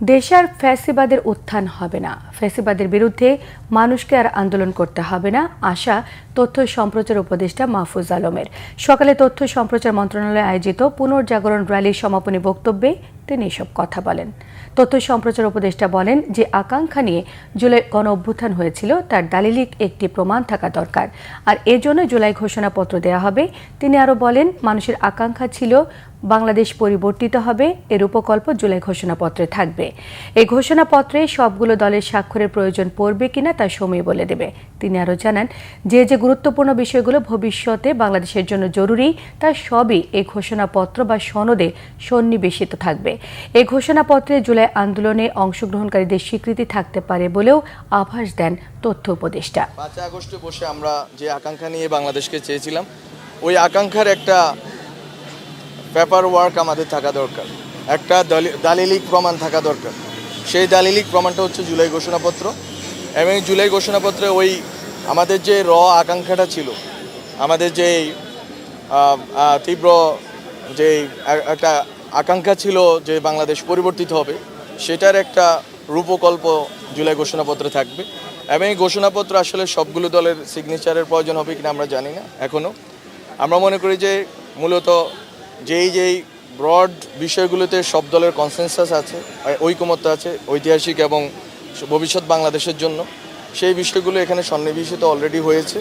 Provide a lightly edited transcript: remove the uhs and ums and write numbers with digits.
দেশে আর ফ্যাসিবাদের উত্থান হবে না। ফ্যাসিবাদের বিরুদ্ধে মানুষকে আর আন্দোলন করতে হবে না, আশা তথ্য সম্প্রচার উপদেষ্টা মাহফুজ আলমের। সকালে তথ্য সম্প্রচার মন্ত্রণালয়ে আয়োজিত পুনর্জাগরণ র্যালির সমাপনী বক্তব্যে তিনি এসব কথা বলেন। তথ্য সম্প্রচার উপদেষ্টা বলেন, যে আকাঙ্ক্ষা নিয়ে জুলাই গণ অভ্যুত্থান হয়েছিল তার দালিলিক একটি প্রমাণ থাকা দরকার, আর এজন্য জুলাই ঘোষণাপত্র দেয়া হবে। তিনি আরও বলেন, মানুষের আকাঙ্ক্ষা ছিল বাংলাদেশ পরিবর্তিত হবে, এর উপকল্প জুলাই ঘোষণাপত্রে থাকবে। এই ঘোষণাপত্রে সবগুলো দলের স্বাক্ষরের প্রয়োজন পড়বে কিনা তা সময় বলে দেবে। তিনি আরও জানান, যে যে গুরুত্বপূর্ণ বিষয়গুলো ভবিষ্যতে বাংলাদেশের জন্য জরুরি তা সবই এই ঘোষণাপত্র বা সনদে সন্নিবেশিত থাকবে। এই ঘোষণাপত্রে জুলাই আন্দোলনে অংশগ্রহণকারীদের স্বীকৃতি থাকতে পারে বলেও আভাস দেন তথ্য উপদেষ্টা। 5 আগস্টে বসে আমরা যে আকাঙ্ক্ষা নিয়ে বাংলাদেশকে চেয়েছিলাম, ওই আকাঙ্ক্ষার একটা পেপার ওয়ার্ক আমাদের থাকা দরকার, একটা দালিলিক প্রমাণ থাকা দরকার। সেই দালিলিক প্রমাণটা হচ্ছে জুলাই ঘোষণাপত্র। এবং জুলাই ঘোষণাপত্রে ওই আমাদের যে আকাঙ্ক্ষাটা ছিল, আমাদের যে তীব্র যে একটা আকাঙ্ক্ষা ছিল যে বাংলাদেশ পরিবর্তিত হবে, সেটার একটা রূপকল্প জুলাই ঘোষণাপত্রে থাকবে। এবং এই ঘোষণাপত্র আসলে সবগুলো দলের সিগনেচারের প্রয়োজন হবে কিনা আমরা জানি না এখনও। আমরা মনে করি যে মূলত যেই ব্রড বিষয়গুলোতে সব দলের কনসেনসাস আছে, ঐকমত্য আছে ঐতিহাসিক এবং ভবিষ্যৎ বাংলাদেশের জন্য, সেই বিষয়গুলো এখানে সন্নিবেশিত অলরেডি হয়েছে।